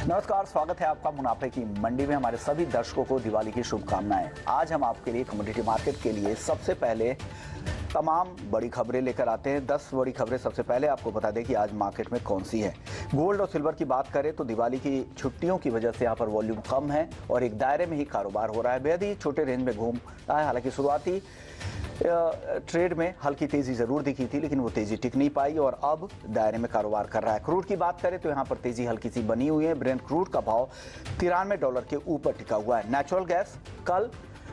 नमस्कार, स्वागत है आपका मुनाफे की मंडी में। हमारे सभी दर्शकों को दिवाली की शुभकामनाएं। आज हम आपके लिए कमोडिटी मार्केट के लिए सबसे पहले तमाम बड़ी खबरें लेकर आते हैं। 10 बड़ी खबरें सबसे पहले आपको बता दें कि आज मार्केट में कौन सी है। गोल्ड और सिल्वर की बात करें तो दिवाली की छुट्टियों की वजह से यहाँ पर वॉल्यूम कम है और एक दायरे में ही कारोबार हो रहा है। बेहद ही छोटे रेंज में घूम रहा है। हालांकि शुरुआती ट्रेड में हल्की तेजी जरूर दिखी थी, लेकिन वो तेजी टिक नहीं पाई और अब दायरे में कारोबार कर रहा है। क्रूड की बात करें तो यहाँ पर तेजी हल्की सी बनी हुई है। ब्रेंट क्रूड का भाव $93 के ऊपर टिका हुआ है। नेचुरल गैस कल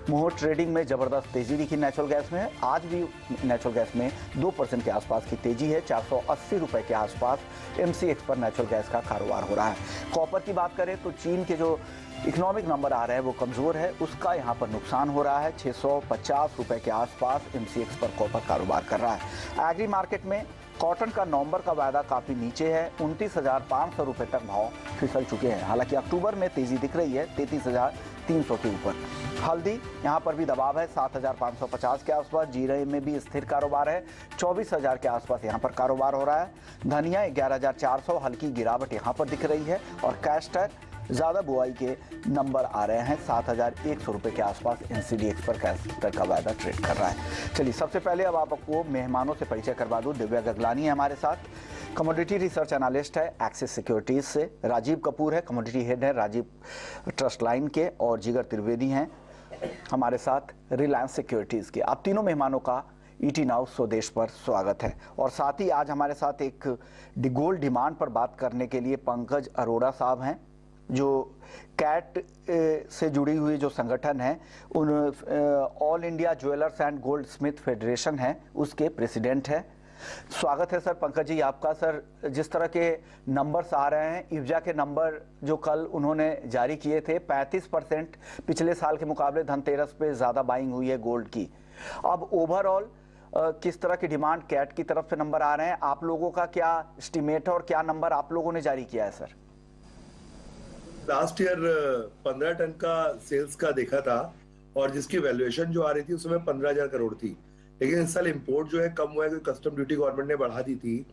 मोहर ट्रेडिंग में जबरदस्त तेजी दिखी नेचुरल गैस में। आज भी नेचुरल गैस में 2% के आसपास की तेजी है। 480 रुपए के आसपास MCX पर नेचुरल गैस का कारोबार हो रहा है। कॉपर की बात करें तो चीन के जो इकोनॉमिक नंबर आ रहे हैं वो कमजोर है, उसका यहाँ पर नुकसान हो रहा है। 650 रुपए के आसपास MCX पर कॉपर कारोबार कर रहा है। एग्री मार्केट में कॉटन का नवंबर का वायदा काफी नीचे है। 29,500 रुपए तक भाव फिसल चुके हैं। हालांकि अक्टूबर में तेजी दिख रही है 33,300 के ऊपर। हल्दी यहाँ पर भी दबाव है 7,550 के आसपास। जीरे में भी स्थिर कारोबार है। 24,000 के आसपास यहाँ पर कारोबार हो रहा है। धनिया 11,400, हल्की गिरावट यहाँ पर दिख रही है। और कैस्टर ज्यादा बुआई के नंबर आ रहे हैं। 7,100 रुपए के आसपास NCDX पर कैस्टर का वायदा ट्रेड कर रहा है। चलिए सबसे पहले अब आपको मेहमानों से परिचय करवा दूं। दिव्या गगलानी है हमारे साथ, कमोडिटी रिसर्च एनालिस्ट है एक्सिस सिक्योरिटीज से। राजीव कपूर है, कमोडिटी हेड है राजीव ट्रस्ट लाइन के। और जिगर त्रिवेदी हैं हमारे साथ रिलायंस सिक्योरिटीज के। आप तीनों मेहमानों का ET नाउ स्वदेश पर स्वागत है। और साथ ही आज हमारे साथ एक गोल्ड डिमांड पर बात करने के लिए पंकज अरोड़ा साहब हैं, जो कैट से जुड़ी हुई जो संगठन है उन all India jewellers and gold Smith federation है, उसके प्रेसिडेंट है। स्वागत है सर पंकज जी आपका। सर, जिस तरह के नंबर्स आ रहे हैं, इफ्जा के नंबर जो कल उन्होंने जारी किए थे, 35% पिछले साल के मुकाबले धनतेरस पे ज़्यादा बाइंग हुई है गोल्ड की। अब ओवरऑल किस तरह की डिमांड कैट की तरफ से नंबर आ रहे हैं, आप लोगों का क्या एस्टिमेट है और क्या नंबर आप लोगों ने जारी किया है सर? लास्ट ईयर 15 टन का सेल्स का देखा था और जिसकी वैल्यूएशन जो आ रही थी उसमें 15,000 करोड़ थी। लेकिन इस साल इंपोर्ट जो है कम हुआ है क्योंकि कस्टम ड्यूटी गवर्नमेंट ने बढ़ा दी थी,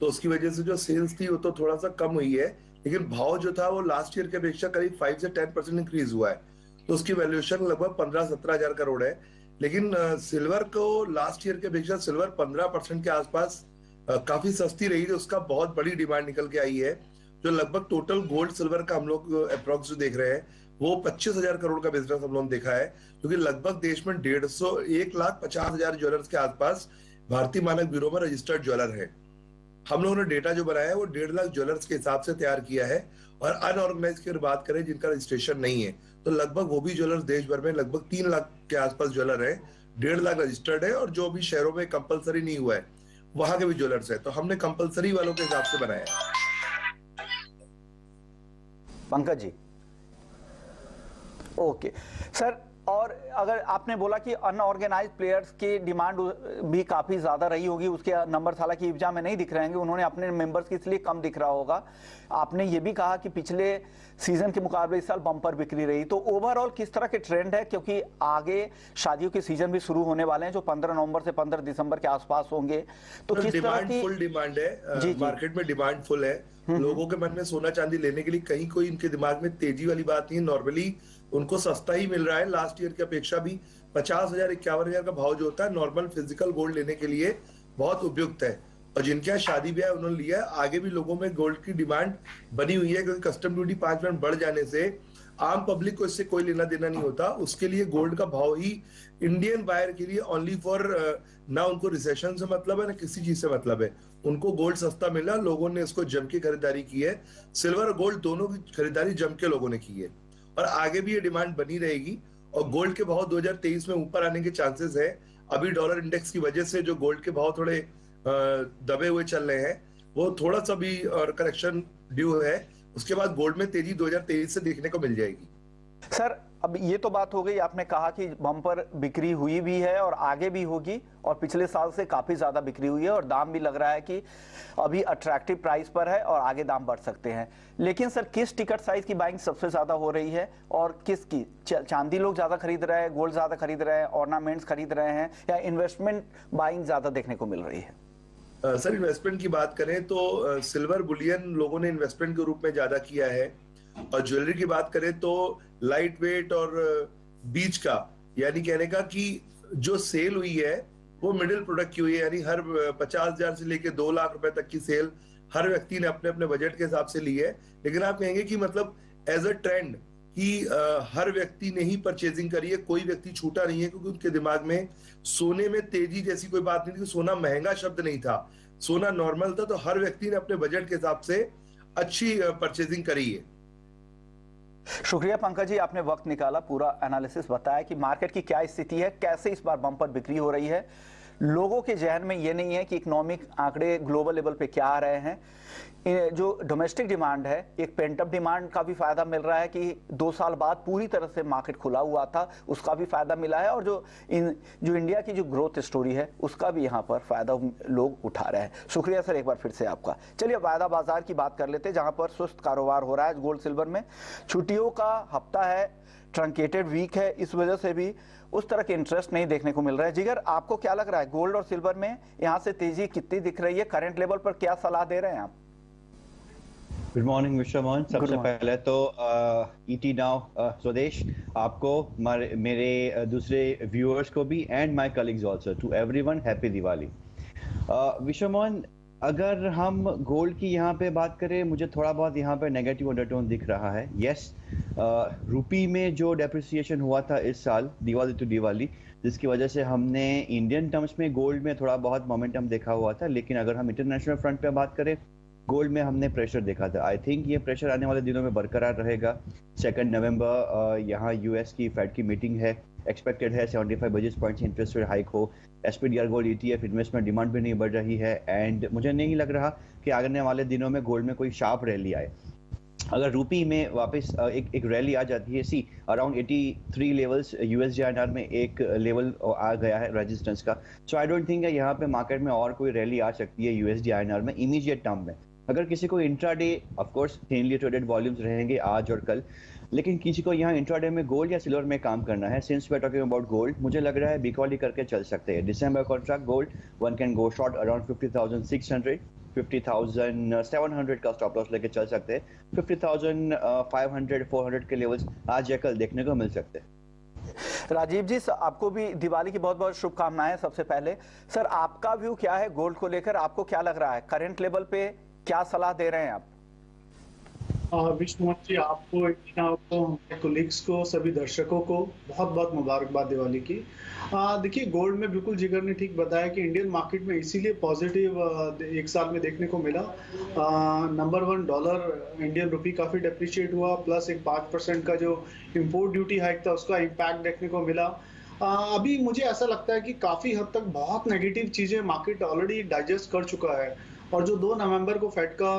तो उसकी वजह से जो सेल्स थी वो तो थोड़ा सा कम हुई है। लेकिन भाव जो था वो लास्ट ईयर के अपेक्षा करीब 5 से 10% इंक्रीज हुआ है, तो उसकी वैल्यूएशन लगभग 15-17,000 करोड़ है। लेकिन सिल्वर को लास्ट ईयर के अपेक्षा सिल्वर 15% के आसपास काफी सस्ती रही थी। उसका बहुत बड़ी डिमांड निकल के आई है। जो लगभग टोटल गोल्ड सिल्वर का हम लोग अप्रोक्स जो देख रहे हैं वो 25,000 करोड़ का बिजनेस हम लोगों ने देखा है, क्योंकि लगभग देश में 1,50,000 ज्वेलर्स के आसपास भारतीय मानक ब्यूरो में रजिस्टर्ड ज्वेलर है। हम लोगों ने डेटा जो बनाया है वो 1.5 लाख ज्वेलर्स के हिसाब से तैयार किया है। और अनऑर्गेनाइज की बात करें जिनका रजिस्ट्रेशन नहीं है, तो लगभग वो भी ज्वेलर्स देश भर में लगभग 3 लाख के आसपास ज्वेलर है। 1.5 लाख रजिस्टर्ड है और जो भी शहरों में कंपलसरी नहीं हुआ है वहां के भी ज्वेलर्स है, तो हमने कंपलसरी वालों के हिसाब से बनाया है। पंकज जी ओके सर, और अगर आपने बोला कि अनऑर्गेनाइज प्लेयर्स की डिमांड भी काफी ज्यादा रही होगी, उसके नंबर हालांकि इफ्जा में नहीं दिख रहे हैं, उन्होंने अपने मेंबर्स की इसलिए कम दिख रहा होगा। आपने ये भी कहा कि पिछले सीजन के मुकाबले इस साल बम्पर बिक्री रही, तो ओवरऑल किस तरह के ट्रेंड है, क्योंकि आगे शादियों के सीजन भी शुरू होने वाले हैं जो 15 नवंबर से 15 दिसंबर के आसपास होंगे, तो किस तरह की फुल डिमांड है? मार्केट में डिमांड फुल है। लोगों के मन में सोना चांदी लेने के लिए कहीं कोई इनके दिमाग में तेजी वाली बात नहीं। नॉर्मली उनको सस्ता ही मिल रहा है, लास्ट ईयर की अपेक्षा भी 50,000 51,000 का भाव जो होता है नॉर्मल फिजिकल गोल्ड लेने के लिए बहुत उपयुक्त है। और जिनके यहाँ शादी ब्याह उन्होंने लिया है, आगे भी लोगों में गोल्ड की डिमांड बनी हुई है, क्योंकि कस्टम ड्यूटी 5% बढ़ जाने से आम पब्लिक को इससे कोई लेना देना नहीं होता। उसके लिए गोल्ड का भाव ही इंडियन बायर के लिए ओनली फॉर, ना उनको रिसेशन से मतलब है ना किसी चीज से मतलब है, उनको गोल्ड सस्ता मिला, लोगों ने इसको जम के खरीदारी की है। सिल्वर और गोल्ड दोनों की खरीदारी जम के लोगों ने की है और आगे भी ये डिमांड बनी रहेगी। और गोल्ड के भाव 2023 में ऊपर आने के चांसेस है। अभी डॉलर इंडेक्स की वजह से जो गोल्ड के भाव थोड़े दबे हुए चल रहे हैं, वो थोड़ा सा भी और करेक्शन ड्यू है। उसके बाद गोल्ड में तेजी 2023 से देखने को मिल जाएगी। सर, अब ये तो बात हो गई, आपने कहा कि बम्पर बिक्री हुई भी है और आगे भी होगी और पिछले साल से काफी ज्यादा बिक्री हुई है और दाम भी लग रहा है कि अभी अट्रैक्टिव प्राइस पर है और आगे दाम बढ़ सकते हैं। लेकिन सर, किस टिकट साइज की बाइंग सबसे ज्यादा हो रही है और किसकी? चांदी लोग ज्यादा खरीद रहे हैं, गोल्ड ज्यादा खरीद रहे हैं, ऑर्नामेंट्स खरीद रहे हैं, या इन्वेस्टमेंट बाइंग ज्यादा देखने को मिल रही है? सर, इन्वेस्टमेंट की बात करें तो सिल्वर बुलियन लोगों ने इन्वेस्टमेंट के रूप में ज्यादा किया है। और ज्वेलरी की बात करें तो लाइट वेट और बीच का, यानी कहने का कि जो सेल हुई है वो मिडिल प्रोडक्ट की हुई है, यानी हर 50,000 से लेके 2 लाख रुपए तक की सेल हर व्यक्ति ने अपने अपने बजट के हिसाब से ली है। लेकिन आप कहेंगे कि मतलब एज अ ट्रेंड कि हर व्यक्ति ने ही परचेजिंग करी है, कोई व्यक्ति छूटा नहीं है, क्योंकि उनके दिमाग में सोने में तेजी जैसी कोई बात नहीं थी। सोना महंगा शब्द नहीं था, सोना नॉर्मल था, तो हर व्यक्ति ने अपने बजट के हिसाब से अच्छी परचेजिंग करी है। शुक्रिया पंकज जी, आपने वक्त निकाला, पूरा एनालिसिस बताया कि मार्केट की क्या स्थिति है, कैसे इस बार बम्पर बिक्री हो रही है। लोगों के जहन में ये नहीं है कि इकोनॉमिक आंकड़े ग्लोबल लेवल पे क्या आ रहे हैं। जो डोमेस्टिक डिमांड है, एक पेंटअप डिमांड का भी फायदा मिल रहा है कि 2 साल बाद पूरी तरह से मार्केट खुला हुआ था, उसका भी फायदा मिला है। और जो इंडिया की जो ग्रोथ स्टोरी है उसका भी यहाँ पर फायदा लोग उठा रहे हैं। शुक्रिया सर एक बार फिर से आपका। चलिए वायदा बाजार की बात कर लेते हैं, जहां पर सुस्त कारोबार हो रहा है गोल्ड सिल्वर में। छुट्टियों का हफ्ता है, ट्रंकेटेड वीक है, इस वजह से भी उस तरह के इंटरेस्ट नहीं देखने को मिल रहा है। जिगर, आपको क्या लग रहा है गोल्ड और सिल्वर में यहाँ से तेजी कितनी दिख रही है? करंट लेवल पर क्या सलाह दे रहे हैं आप? Good morning mister Mohan. सबसे पहले तो ईटी नाउ स्वदेश आपको, मेरे दूसरे व्यूअर्स को भी, and my colleagues also, to everyone happy Diwali. Vishwa Mohan, अगर हम गोल्ड की यहाँ पे बात करें, मुझे थोड़ा बहुत यहाँ पे नेगेटिव अंडरटोन दिख रहा है। यस, रुपी में जो डेप्रिसिएशन हुआ था इस साल दिवाली टू दिवाली, जिसकी वजह से हमने इंडियन टर्म्स में गोल्ड में थोड़ा बहुत मोमेंटम देखा हुआ था। लेकिन अगर हम इंटरनेशनल फ्रंट पे बात करें, गोल्ड में हमने प्रेशर देखा था। आई थिंक ये प्रेशर आने वाले दिनों में बरकरार रहेगा। 2 नवंबर यहाँ यूएस की फेड की मीटिंग है, एक्सपेक्टेड है 75 basis points interest rate hike हो। एसपीडीआर गोल्ड ईटीएफ इन्वेस्टमेंट डिमांड भी नहीं बढ़ रही है, एंड मुझे नहीं लग रहा कि आने वाले दिनों में गोल्ड में कोई शार्प रैली आए। अगर रूपी में वापस एक रैली आ जाती है, सी अराउंड 83 लेवल्स यूएसडीआईएनआर में एक लेवल आ गया है रेजिस्टेंस का। सो आई डोंट थिंक यहाँ पे मार्केट में और कोई रैली आ सकती है यूएसडीआईएनआर में इमीडिएट टर्म में। अगर किसी को intraday, of course thinly traded volumes रहेंगे आज और कल, लेकिन किसी को यहाँ इंट्राडे में गोल्ड या सिल्वर में काम करना है, since we are talking about gold, मुझे लग रहा है बिकॉली करके चल सकते हैं। December contract gold one can go short around 50,600, 50,700 का स्टॉप लॉस लेके चल सकते हैं। 50,500, 400 के लेवल्स आज या कल देखने को मिल सकते हैं। राजीव जी, आपको भी दिवाली की बहुत बहुत शुभकामनाएं। सबसे पहले सर, आपका व्यू क्या है गोल्ड को लेकर? आपको क्या लग रहा है करंट लेवल पे, क्या सलाह दे रहे हैं आप? विष्णु जी, आपको, कोलिग्स को, सभी दर्शकों को बहुत बहुत मुबारकबाद दिवाली की। देखिए, गोल्ड में बिल्कुल जिगर ने ठीक बताया कि इंडियन मार्केट में इसीलिए पॉजिटिव एक साल में देखने को मिला। नंबर 1 डॉलर, इंडियन रुपी काफी डेप्रिशिएट हुआ, प्लस एक 5% का जो इंपोर्ट ड्यूटी हाइक था उसका इम्पैक्ट देखने को मिला। अभी मुझे ऐसा लगता है कि काफी हद तक बहुत नेगेटिव चीजें मार्केट ऑलरेडी डाइजेस्ट कर चुका है, और जो 2 नवंबर को फेड का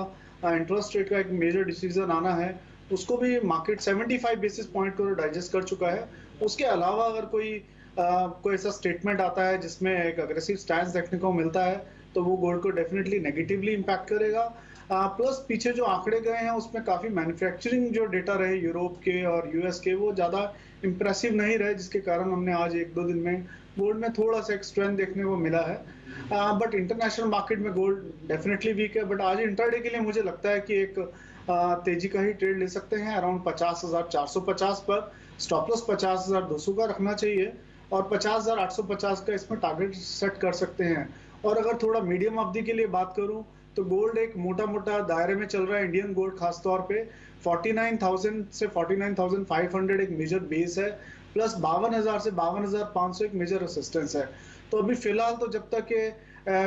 इंटरेस्ट रेट का एक मेजर डिसीजन आना है, उसको भी मार्केट 75 बेसिस पॉइंट को डाइजेस्ट कर चुका है। उसके अलावा अगर कोई ऐसा स्टेटमेंट आता है जिसमें एक अग्रेसिव स्टैंस देखने को मिलता है, तो वो गोल्ड को डेफिनेटली नेगेटिवली इम्पैक्ट करेगा। प्लस पीछे जो आंकड़े गए हैं उसमें काफी मैन्युफैक्चरिंग जो डेटा रहे यूरोप के और यूएस के, वो ज्यादा इंप्रेसिव नहीं रहे, जिसके कारण हमने आज 1-2 दिन में गोल्ड में थोड़ा सा एक स्ट्रेंथ देखने को मिला है। बट इंटरनेशनल मार्केट में गोल्ड डेफिनेटली वीक है। बट आज इंट्राडे के लिए मुझे लगता है कि एक तेजी का ही ट्रेड ले सकते हैं। अराउंड 50,450 पर स्टॉप लॉस 50,200 का रखना चाहिए, और 50,850 का इसमें टारगेट सेट कर सकते हैं। और अगर थोड़ा मीडियम अवधि के लिए बात करूं, तो गोल्ड एक मोटा मोटा दायरे में चल रहा है। इंडियन गोल्ड खासतौर पे 49,000 से 49,500 एक मेजर बेस है, प्लस 52,000 से 52,500 एक मेजर रेसिस्टेंस है। तो अभी फिलहाल तो जब तक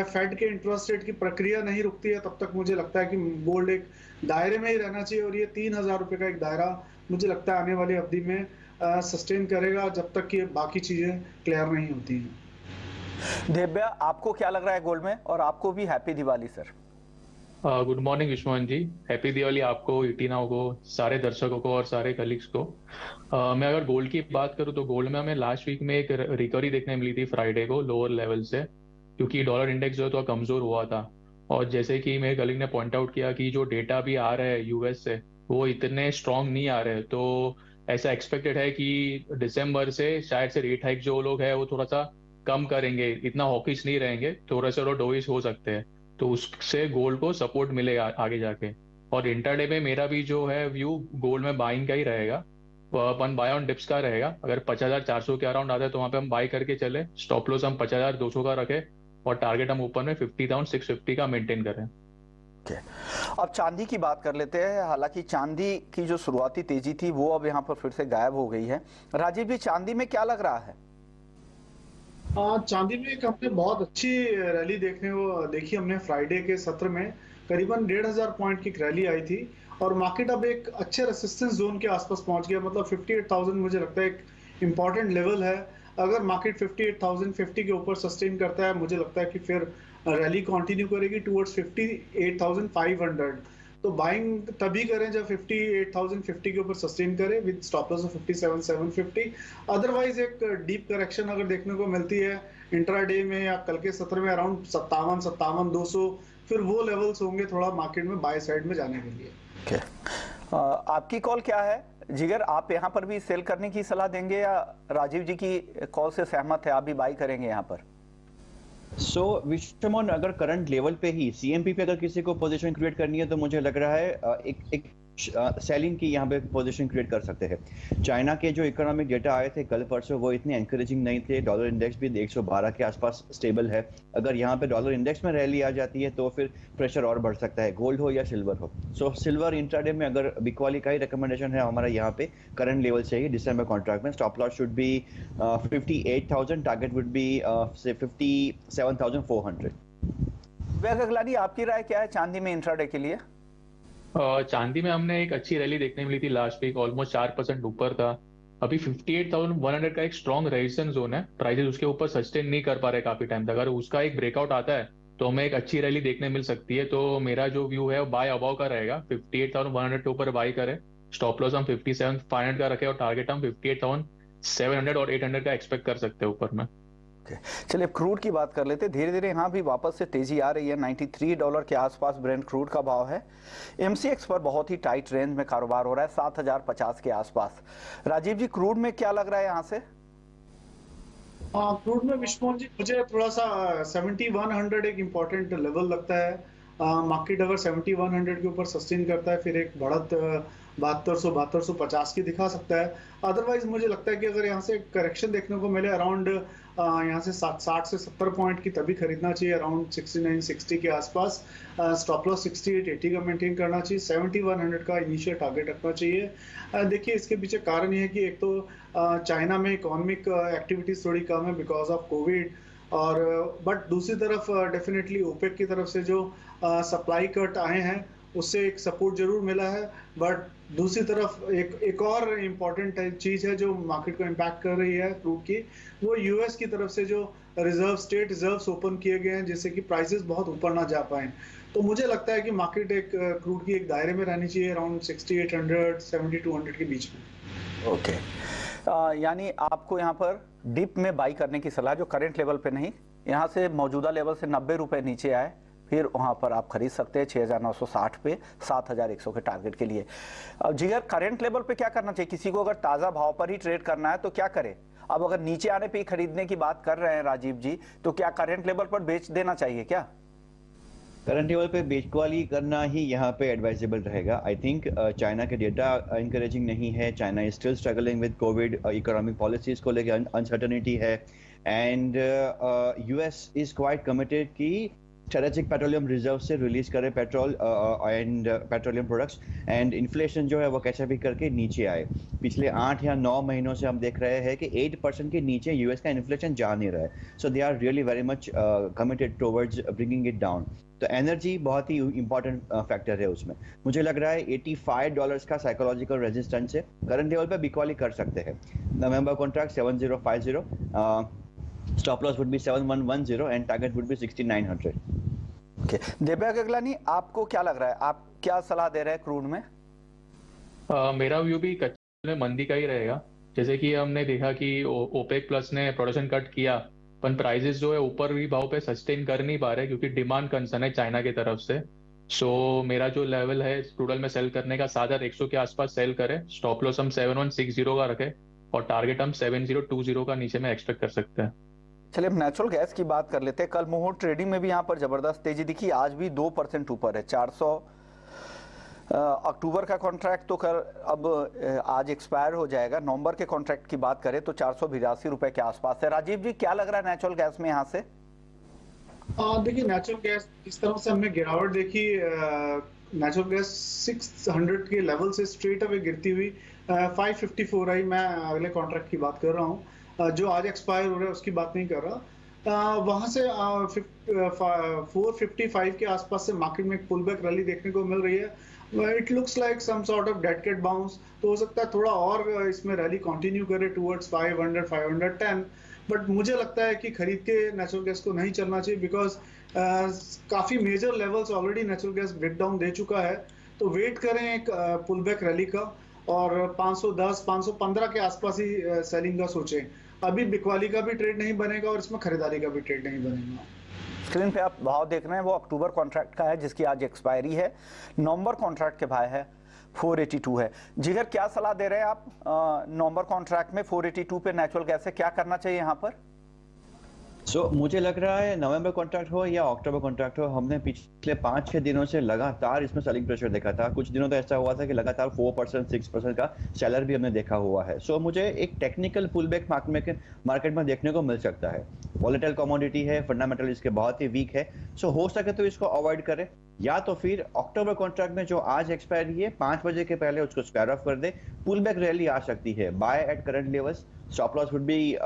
फेड के इंटरेस्ट रेट की प्रक्रिया नहीं रुकती है, तब तक मुझे लगता है कि गोल्ड एक दायरे में ही रहना चाहिए। और ये 3,000 रुपए का एक दायरा मुझे लगता है आने वाली अवधि में सस्टेन करेगा, जब तक कि बाकी चीजें क्लियर नहीं होती हैं। दिव्या, आपको क्या लग रहा है गोल्ड में? और आपको भी happy Diwali sir. Good morning Vishwamohan ji, happy Diwali आपको, ईटी नाउ को, सारे दर्शकों को और सारे कलीग्स को। मैं अगर गोल्ड की बात करूं तो गोल्ड में हमें लास्ट वीक में एक रिकवरी देखने मिली थी फ्राइडे को लोअर लेवल से, क्योंकि डॉलर इंडेक्स जो है तो कमजोर हुआ था। और जैसे कि मेरे कलीग ने पॉइंट आउट किया कि जो डेटा भी आ रहे हैं यूएस से वो इतने स्ट्रांग नहीं आ रहे, तो ऐसा एक्सपेक्टेड है कि दिसंबर से शायद से रेट हाइक जो लोग है वो थोड़ा सा कम करेंगे, इतना हॉकिश नहीं रहेंगे, थोड़ा सा डोविश हो सकते हैं, तो उससे गोल्ड को सपोर्ट मिलेगा आगे जाके। और इंटरडे में मेरा भी जो है व्यू गोल्ड में बाइंग का ही रहेगा। अपन बाय ऑन डिप्स का रहेगा। अगर 5,400 के अराउंड आता है तो वहां पे हम बाई करके चले। स्टॉप लॉस हम 5,200 का रखें और टारगेट हम ऊपर में 50,650 का मेंटेन करें। अब चांदी की बात कर लेते हैं। हालांकि चांदी की जो शुरुआती तेजी थी वो अब यहाँ पर फिर से गायब हो गई है। राजीव जी, चांदी में क्या लग रहा है? चांदी में एक हमने बहुत अच्छी रैली देखी हमने फ्राइडे के सत्र में। करीबन 1,500 पॉइंट की रैली आई थी और मार्केट अब एक अच्छे रेसिस्टेंस जोन के आसपास पहुंच गया। मतलब 58,000 मुझे लगता है एक इंपॉर्टेंट लेवल है। अगर मार्केट 58,050 के ऊपर सस्टेन करता है, मुझे लगता है कि फिर रैली कंटिन्यू करेगी टुवर्ड्स 58,500। तो बाइंग तभी करें जब 58,050 के ऊपर सस्टेन करें with stop loss of 57,750। Otherwise एक डीप करेक्शन अगर देखने को मिलती है इंट्राडे में या कल के सत्र में अराउंड 57,200, फिर वो लेवल्स होंगे थोड़ा मार्केट में बाय साइड में जाने के लिए। आपकी कॉल क्या है जिगर? आप यहाँ पर भी सेल करने की सलाह देंगे या राजीव जी की कॉल से सहमत है, आप भी बाई करेंगे यहाँ पर? विश्वमोहन, अगर करंट लेवल पे ही सीएमपी पे अगर किसी को पोजीशन क्रिएट करनी है तो मुझे लग रहा है एक सेलिंग की यहाँ पे पोजीशन क्रिएट कर सकते हैं। चाइना के जो इकोनॉमिक डेटा आए थे कल परसों वो इतने एनकरेजिंग नहीं थे। डॉलर इंडेक्स भी 112 के आसपास स्टेबल है। अगर यहाँ पे डॉलर इंडेक्स में रैली आ जाती है तो फिर प्रेशर और बढ़ सकता है, गोल्ड हो या सिल्वर हो। सिल्वर इंट्राडे में अगर बिकवाली का ही रिकमेंडेशन है हमारा यहाँ पे करंट लेवल से ही डिसम्बर कॉन्ट्रैक्ट में। Stop loss should be 58,000, target would B से 57,400। वैसे अगलानी, आपकी राय क्या है चांदी में इंट्राडे के लिए? चांदी में हमने एक अच्छी रैली देखने मिली थी लास्ट वीक, ऑलमोस्ट 4% ऊपर था। अभी 58,100 का एक स्ट्रॉन्ग रेजिस्टेंस जोन है। प्राइसेस उसके ऊपर सस्टेन नहीं कर पा रहे काफी टाइम तक। अगर उसका एक ब्रेकआउट आता है तो हमें एक अच्छी रैली देखने मिल सकती है। तो मेरा जो व्यू है वो बाय अबाव का रहेगा। 58,100 के ऊपर बाई करें। स्टॉप लॉस हम 57,500 का रखें और टारगेट हम 58,700 और 800 का एक्सपेक्ट कर सकते हैं ऊपर में। चलिए क्रूड की बात कर लेते हैं। धीरे धीरे यहाँ भी वापस से तेजी आ रही है। $93 के आसपास ब्रेंट क्रूड का भाव है। एमसीएक्स पर बहुत ही टाइट रेंज में कारोबार हो रहा है, 7,050 के आसपास। राजीव जी, क्रूड में क्या लग रहा है यहाँ से? क्रूड में विश्वमोहन जी मुझे थोड़ा सा 7100 एक इम्पोर्टेंट लेवल लगता है। मार्केट अगर 7100 के ऊपर सस्टेन करता है फिर एक बढ़त 7250 की दिखा सकता है। अदरवाइज मुझे लगता है कि अगर यहाँ से करेक्शन देखने को मिले अराउंड यहाँ से 60 से 70 पॉइंट की तभी खरीदना चाहिए, अराउंड 6960 के आसपास। स्टॉप लॉस 6880 का मेंटेन करना चाहिए। 7100 का इनिशियल टारगेट रखना चाहिए। देखिए इसके पीछे कारण ये है कि एक तो चाइना में इकोनॉमिक एक्टिविटीज थोड़ी कम है बिकॉज ऑफ कोविड, और बट दूसरी तरफ डेफिनेटली ओपेक की तरफ से जो सप्लाई कट आए हैं उससे एक सपोर्ट जरूर मिला है। बट दूसरी तरफ एक और इम्पॉर्टेंट चीज है जो मार्केट को इम्पैक्ट कर रही है क्रूड की, वो यूएस की तरफ से जो स्टेट रिजर्व्स ओपन किए गए हैं जिससे कि प्राइसेस बहुत ऊपर ना जा पाए। तो मुझे लगता है कि मार्केट एक क्रूड की एक दायरे में रहनी चाहिए अराउंड 6800 7200 के बीच में। ओके, यानी आपको यहाँ पर डिप में बाई करने की सलाह, जो करंट लेवल पे नहीं, यहाँ से मौजूदा लेवल से 90 रुपए नीचे आए फिर वहां पर आप खरीद सकते हैं 6,960 पे 7,100 के टारगेट के लिए। अब जिगर, करंट लेवल पे क्या करना चाहिए? किसी को अगर ताजा भाव पर ही ट्रेड करना है तो क्या करे? अब अगर नीचे आने पे ही खरीदने की बात कर रहे हैं राजीव जी, तो क्या करंट लेवल पर बेच देना चाहिए क्या? करंट लेवल पे बेचवाली करना ही यहाँ पे एडवाइजेबल रहेगा। आई थिंक चाइना के डेटा इंकरेजिंग नहीं है। China is still struggling with Covid, economic policies को लेकर अनसर्टेनिटी है, and US is quite committed कि स्ट्रेटेजिक पेट्रोलियम रिजर्व से रिलीज करे petrol and petroleum products, and inflation जो है वो कैसे भी करके नीचे आए। पिछले 8 या 9 महीनों से हम देख रहे हैं कि 8% के नीचे यूएस का इन्फ्लेशन जा नहीं रहा है। So they are really very much committed towards bringing it down. तो एनर्जी बहुत ही इंपॉर्टेंट फैक्टर है उसमें। मुझे लग रहा है $85 का साइकोलॉजिकल रेजिस्टेंस है। करंट लेवल पे बिकवाली कर सकते हैं। November contract 7050, stop loss would be 7110 and target would be 6900। Okay, Devya Gaglani, आपको क्या लग रहा है? आप क्या सलाह दे रहे हैं क्रूड में? मेरा व्यू भी कच्चे में मंदी का ही रहेगा। जैसे कि हमने देखा कि ओपेक प्लस ने प्रोडक्शन कट किया, पर प्राइसेस जो है ऊपर भी भाव पे सस्टेन कर नहीं पा रहे क्योंकि डिमांड कंसर्न है चाइना की तरफ से। सो मेरा जो लेवल है क्रूडल में सेल करने का 7,100 के आसपास सेल करें। स्टॉप लॉस हम 7160 का रखें और टारगेट हम 7020 का नीचे में एक्सपेक्ट कर सकते हैं। चलिए अब नेचुरल गैस की बात कर लेते हैं। कल मुहूर्त ट्रेडिंग में भी यहाँ पर जबरदस्त तेजी दिखी, आज भी 2% ऊपर है, अक्टूबर का कॉन्ट्रैक्ट तो कर अब आज एक्सपायर हो जाएगा। नवंबर के कॉन्ट्रैक्ट की बात करें तो 482 रुपए के आसपास है। राजीव जी, क्या लग रहा है नेचुरल गैस में यहाँ से? देखिए, नेचुरल गैस इस तरह से हमने गिरावट देखी। नेचुरल गैस 600 के लेवल से स्ट्रेट अवे गिरती हुई 554 आई। मैं अगले कॉन्ट्रैक्ट की बात कर रहा हूँ, जो आज एक्सपायर हो रहा है उसकी बात नहीं कर रहा। वहां से 455 के आसपास से मार्केट में एक पुल बैक रैली देखने को मिल रही है। It looks like some sort of dead cat bounce. तो हो सकता है थोड़ा और इसमें रैली कंटिन्यू करे टुवर्ड्स 500 510। बट मुझे लगता है कि खरीद के नेचुरल गैस को नहीं चलना चाहिए, बिकॉज काफी major levels already natural gas breakdown दे चुका है। तो वेट करें एक पुल बैक रैली का, और 510 515 के आसपास ही सेलिंग का सोचें। अभी बिकवाली का भी ट्रेड नहीं बनेगा और इसमें खरीदारी का भी ट्रेड नहीं बनेगा। स्क्रीन पे आप भाव देख रहे हैं वो अक्टूबर कॉन्ट्रैक्ट का है जिसकी आज एक्सपायरी है। नवंबर कॉन्ट्रैक्ट के भाव है 482 है। जिगर, क्या सलाह दे रहे हैं आप नवंबर कॉन्ट्रैक्ट में 482 पे नेचुरल गैस से क्या करना चाहिए यहाँ पर? मुझे लग रहा है नवंबर कॉन्ट्रैक्ट हो या अक्टूबर कॉन्ट्रैक्ट हो, हमने पिछले 5-6 दिनों से लगातार इसमें सेलिंग प्रेशर देखा था। कुछ दिनों तो ऐसा हुआ था कि लगातार 4% 6% का सेलर भी हमने देखा हुआ है। मुझे एक टेक्निकल पुल बैक मार्केट में देखने को मिल सकता है। वॉलेटाइल कमोडिटी है, फंडामेंटल इसके बहुत ही वीक है। हो सके तो इसको अवॉइड करें, या तो फिर अक्टूबर कॉन्ट्रैक्ट में जो आज एक्सपायरी है 5 बजे के पहले उसको स्क्वायर ऑफ कर दे। पुल बैक रैली आ सकती है। By at current levels, stop loss would B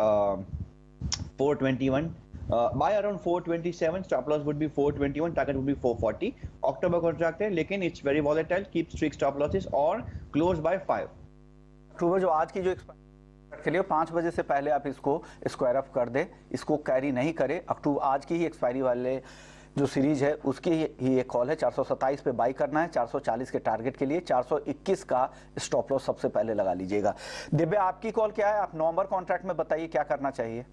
421, buy around 427, stop loss would be 421, target would be 440. October contract है, लेकिन it's very volatile, keep strict stop losses or close by 5. अक्टूबर जो आज की जो expiry के लिए 5 बजे से पहले आप इसको स्क्वायर अप कर दे, इसको कैरी नहीं करे। अक्टूबर आज की ही एक्सपायरी वाले जो सीरीज है उसकी ही एक कॉल है। 427 पे बाई करना है, 440 के टारगेट के लिए। 421 का स्टॉप लॉस सबसे पहले लगा लीजिएगा। दिव्या, आपकी कॉल क्या है? आप नवंबर कॉन्ट्रैक्ट में बताइए क्या करना चाहिए।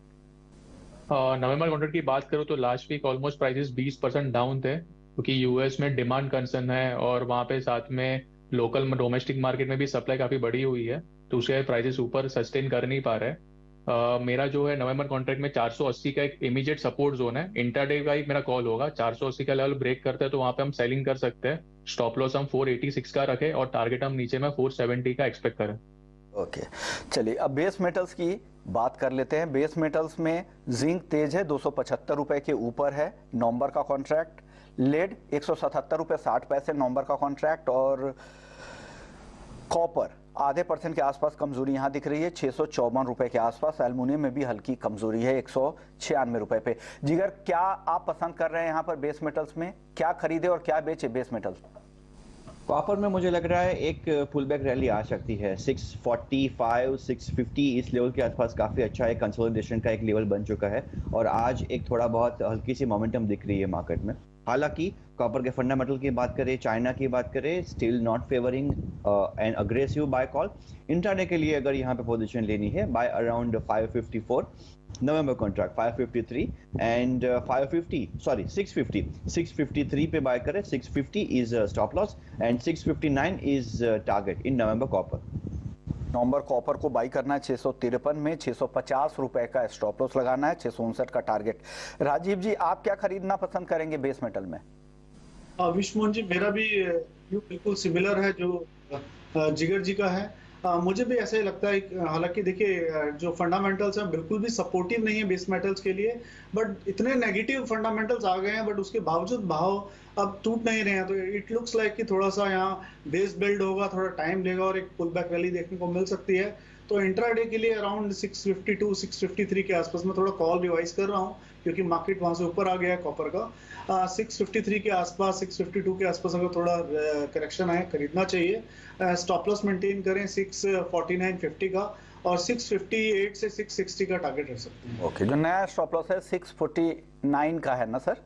नवंबर कॉन्ट्रैक्ट की बात करूँ तो last week almost prices 20% down थे, क्योंकि यूएस में डिमांड कंसर्न है और वहाँ पे साथ में लोकल डोमेस्टिक मार्केट में भी सप्लाई काफी बढ़ी हुई है, तो उसके प्राइसेस ऊपर सस्टेन कर नहीं पा रहे। मेरा जो है नवंबर कॉन्ट्रैक्ट में 480 का एक इमीडिएट सपोर्ट जोन है। इंटरडे का एक मेरा कॉल होगा, 480 का लेवल ब्रेक करते हैं तो वहाँ पे हम सेलिंग कर सकते हैं। स्टॉप लॉस हम 486 का रखें और टारगेट हम नीचे में 470 का एक्सपेक्ट करें। ओके, चलिए अब बेस मेटल्स की बात कर लेते हैं। बेस मेटल्स में जिंक तेज है, 275 रुपए के ऊपर है नवंबर का कॉन्ट्रैक्ट। लेड 177 रुपए 60 पैसे नवंबर का कॉन्ट्रैक्ट। और कॉपर आधे % के आसपास कमजोरी यहां दिख रही है, 654 रुपए के आसपास। एल्युमिनियम में भी हल्की कमजोरी है 196 रुपए पे। जिगर, क्या आप पसंद कर रहे हैं यहाँ पर बेस मेटल्स में? क्या खरीदे और क्या बेचे बेस मेटल्स? कॉपर में मुझे लग रहा है एक पुल बैक रैली आ सकती है। 645 650 इस लेवल के आसपास काफी अच्छा एक कंसोलिडेशन का एक लेवल बन चुका है, और आज एक थोड़ा बहुत हल्की सी मोमेंटम दिख रही है मार्केट में। हालांकि कॉपर के फंडामेंटल की बात करें, चाइना की बात करें, still not favouring an aggressive buy call. Intraday के लिए अगर यहाँ पे पोजीशन लेनी है, buy around 554 November contract 553 and 653 पे बाय करें। 650 is stop loss and 659 is target in November copper. November copper को बाई करना है 653 में, 650 रुपए का स्टॉप लॉस लगाना है, 659 का टारगेट। राजीव जी, आप क्या खरीदना पसंद करेंगे बेस मेटल में? विश्वमोहन जी, मेरा भी व्यू बिल्कुल सिमिलर है जो जिगर जी का है। मुझे भी ऐसा ही लगता है। हालांकि देखिए, जो फंडामेंटल्स हैं बिल्कुल भी सपोर्टिव नहीं है बेस मेटल्स के लिए, बट इतने नेगेटिव फंडामेंटल्स आ गए हैं, बट उसके बावजूद भाव अब टूट नहीं रहे हैं। तो इट लुक्स लाइक कि थोड़ा सा यहाँ बेस बिल्ड होगा, थोड़ा टाइम लेगा और एक पुल बैक रैली देखने को मिल सकती है। तो इंट्राडे के लिए अराउंड 652 653 के आसपास में थोड़ा कॉल रिवाइज कर रहा हूँ, क्योंकि मार्केट वहां से ऊपर आ गया है कॉपर का। 653 के आसपास, 652 के आसपास अगर थोड़ा करेक्शन आए, खरीदना चाहिए। स्टॉप लॉस मेंटेन करें 649.50 का, और 658 से 660 का टारगेट रख सकते हैं। ओके, जो नया स्टॉप लॉस है 649 का है ना सर?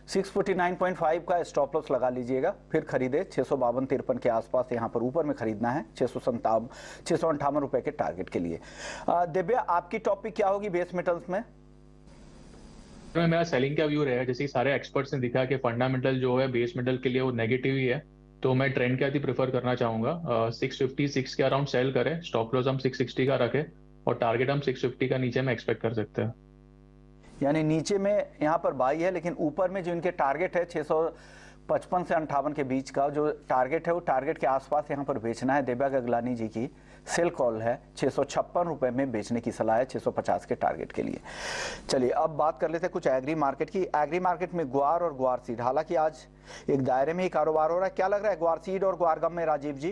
649.5 का स्टॉप लॉस लगा लीजिएगा, फिर खरीदे। 652-53 के आसपास यहाँ पर ऊपर में खरीदना है, 658 रुपए के टारगेट के लिए। दिव्या, आपकी टॉपिक क्या होगी बेस मेटल्स में? तो मेरा सेलिंग का व्यू रहेगा, जैसे सारे एक्सपर्ट्स ने दिखा कि फंडामेंटल जो है बेस मेटल के लिए वो नेगेटिव ही है, तो मैं ट्रेंड के आती प्रेफर करना चाहूंगा। 656 के अराउंड सेल करें, स्टॉप लॉस हम 660 का रखें और टारगेट हम 650 का नीचे में एक्सपेक्ट कर सकते हैं। यानी नीचे में यहाँ पर बाई है, लेकिन ऊपर में जो इनके टारगेट है 55 से 58 के बीच का जो टारगेट है वो टारगेट के आसपास यहाँ पर बेचना है। दिव्या गगलानी जी की सेल कॉल है, 656 रुपए में बेचने की सलाह है 650 के टारगेट के लिए। चलिए अब बात कर लेते हैं कुछ एग्री मार्केट की। एग्री मार्केट में ग्वार और ग्वार सीड, हालांकि आज एक दायरे में ही कारोबार हो रहा है। क्या लग रहा है ग्वार सीड और ग्वार गम में राजीव जी?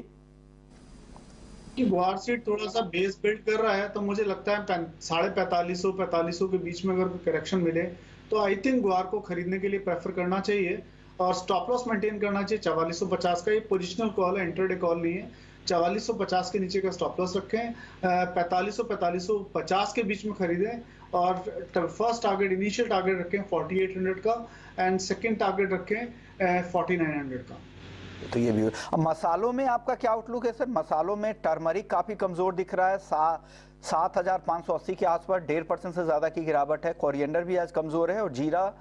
कि ग्वार सीड थोड़ा सा बेस बिल्ड कर रहा है, तो मुझे लगता है 4500 के बीच में अगर करेक्शन मिले तो आई थिंक ग्वार को खरीदने के लिए प्रेफर करना चाहिए और स्टॉप लॉस मेंटेन करना चाहिए 4450 का। ये पोजिशनल कॉल है, इंट्राडे कॉल नहीं है। 4450 के नीचे का स्टॉप लॉस रखें, 4550 के बीच में खरीदें और फर्स्ट टारगेट, इनिशियल टारगेट रखें 4800 का एंड सेकंड टारगेट रखें 4900 का। तो ये भी। अब मसालों में आपका क्या आउटलुक है सर? मसालों में टर्मरिक काफी कमजोर दिख रहा है, 7580 के आसपास 1.5% से ज्यादा की गिरावट है। कोरिएंडर भी आज कमजोर है और जीरा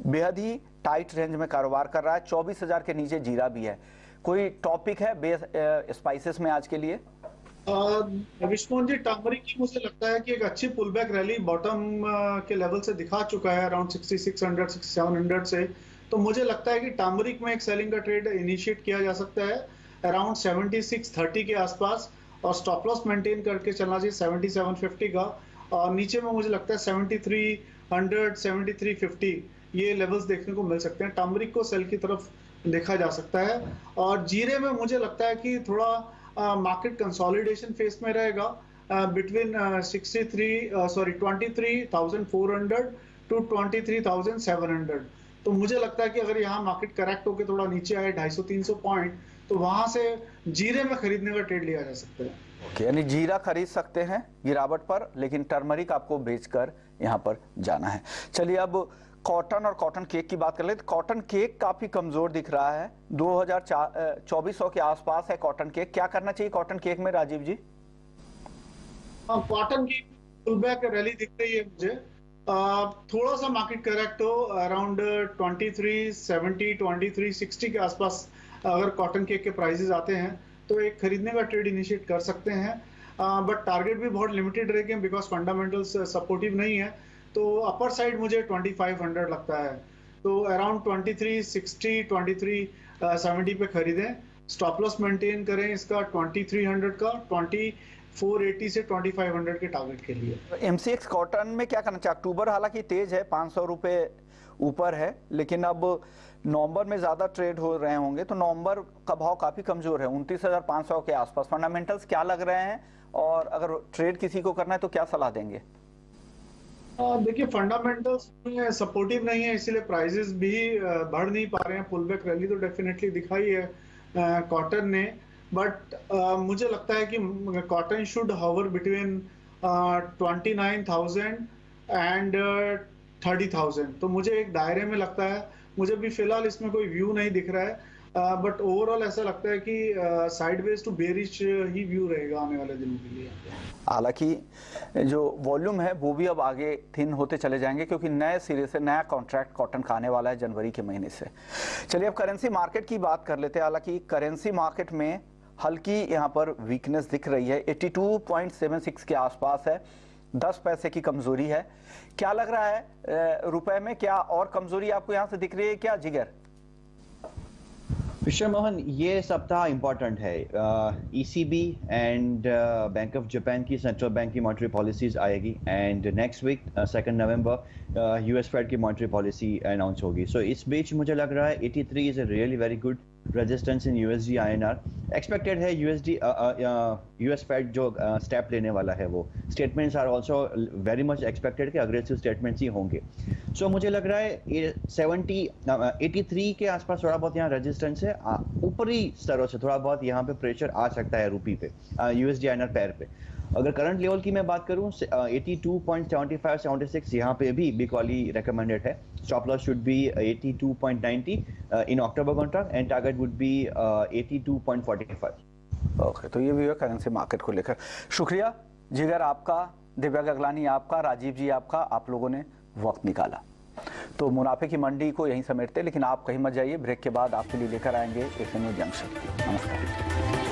बेहद ही टाइट रेंज में कारोबार कर रहा है, 24,000 के नीचे जीरा भी है। कोई टॉपिक है बेस स्पाइसेस में आज के लिए? विष्णु जी, टर्मरिक की मुझे लगता है कि एक अच्छी पुल बैक रैली बॉटम के लेवल से दिखा चुका है, अराउंड 6600 6700 से। तो मुझे लगता है कि टर्मरिक में एक सेलिंग का ट्रेड इनिशिएट किया जा सकता है अराउंड 7630 के आसपास और स्टॉप लॉस मेंटेन करके चलना चाहिए 7750 का। और नीचे में मुझे लगता है 7300 7350 ये लेवल्स देखने को मिल सकते हैं। टर्मरिक को सेल की तरफ देखा जा सकता है। और जीरे में मुझे लगता है कि थोड़ा मार्केट कंसोलिडेशन फेस में रहेगा बिटवीन 23,400 टू 23,700। तो मुझे लगता है कि अगर यहाँ मार्केट करेक्ट होकर थोड़ा नीचे आए 250-300 पॉइंट, तो वहां से जीरे में खरीदने का ट्रेड लिया जा सकता है। ओके, यानी जीरा खरीद सकते हैं गिरावट पर, लेकिन टर्मरिक आपको बेचकर यहाँ पर जाना है। चलिए अब कॉटन और कॉटन केक की बात कर लेते। कॉटन केक काफी कमजोर दिख रहा है, 2400 के आसपास है कॉटन केक। क्या करना चाहिए कॉटन केक में राजीव जी? कॉटन की पुल बैक रैली दिख रही है मुझे। थोड़ा सा मार्केट करेक्ट हो अराउंड 2370 2360 के आसपास अगर कॉटन केक के प्राइसेस आते हैं तो एक खरीदने का ट्रेड इनिशिएट कर सकते हैं। बट टारगेट भी बहुत लिमिटेड रहेंगे बिकॉज फंडामेंटल्स सपोर्टिव नहीं है। तो अपर साइड मुझे 2500 लगता है, तो अराउंड 2360 2370 पे खरीदें। स्टॉप लॉस मेंटेन करें इसका 2300 का, 2480 से 2500 के टारगेट के लिए। एमसीएक्स कॉटन में क्या करना चाहिए? अक्टूबर हालांकि तेज है, 500 रुपए ऊपर है, लेकिन अब नवंबर में ज्यादा ट्रेड हो रहे होंगे, तो नवंबर का भाव काफी कमजोर है, 29,500 के आसपास। फंडामेंटल्स क्या लग रहे हैं और अगर ट्रेड किसी को करना है तो क्या सलाह देंगे? देखिए, फंडामेंटल्स में सपोर्टिव नहीं है, इसीलिए प्राइसेस भी बढ़ नहीं पा रहे हैं। पुल बैक रैली तो डेफिनेटली दिखाई है कॉटन ने, बट मुझे लगता है कि cotton should hover between 29,000 and 30,000। तो मुझे एक दायरे में लगता है, मुझे भी फिलहाल इसमें कोई व्यू नहीं दिख रहा है, बट ओवरऑल ऐसा लगता है कि साइडवेज टू बेरिश ही व्यू रहेगा आने वाले दिनों के लिए। हालांकि जो वॉल्यूम है वो भी अब आगे थिन होते चले जाएंगे, क्योंकि नए सिरे से नया कॉन्ट्रैक्ट कॉटन का आने वाला है जनवरी के महीने से। चलिए अब करेंसी मार्केट की बात कर लेते हैं। हालांकि करेंसी मार्केट में हल्की यहाँ पर वीकनेस दिख रही है, 82.76 के आसपास है, 10 पैसे की कमजोरी है। क्या लग रहा है रुपए में क्या और कमजोरी आपको यहाँ से दिख रही है क्या जिगर? विश्व मोहन, ये सप्ताह इंपॉर्टेंट है। ECB and Bank of Japan की, सेंट्रल बैंक की मॉनेटरी पॉलिसीज आएगी and next week 2 November US Fed की मॉनेटरी पॉलिसी अनाउंस होगी। सो इस बीच मुझे लग रहा है 83 is a really very good resistance in USD INR. Expected है यूएस फेड जो स्टेप लेने वाला है, वो statements are also very much expected कि अग्रेसिव स्टेटमेंट्स ही होंगे। सो मुझे लग रहा है 83 के आसपास थोड़ा बहुत यहाँ रेजिस्टेंस है। ऊपरी स्तरों से थोड़ा बहुत यहाँ पे प्रेशर आ सकता है रूपी पे, यूएसडी आईएनआर पेयर पे। अगर करंट लेवल की मैं बात करूं 82.75-76 यहाँ पे भी बिग वाली रेकमेंडेड है। Stop loss should be 82.90 in October contract and target would B 82.45। Okay, तो ये भी है करेंसी मार्केट को लेकर। शुक्रिया जिगर आपका, दिव्या गगलानी आपका, राजीव जी आपका, आप लोगों ने वक्त निकाला। तो मुनाफे की मंडी को यहीं समेटते, लेकिन आप कहीं मत जाइए, ब्रेक के बाद आपके लिए लेकर आएंगे एक न्यू जंक्शन। नमस्कार।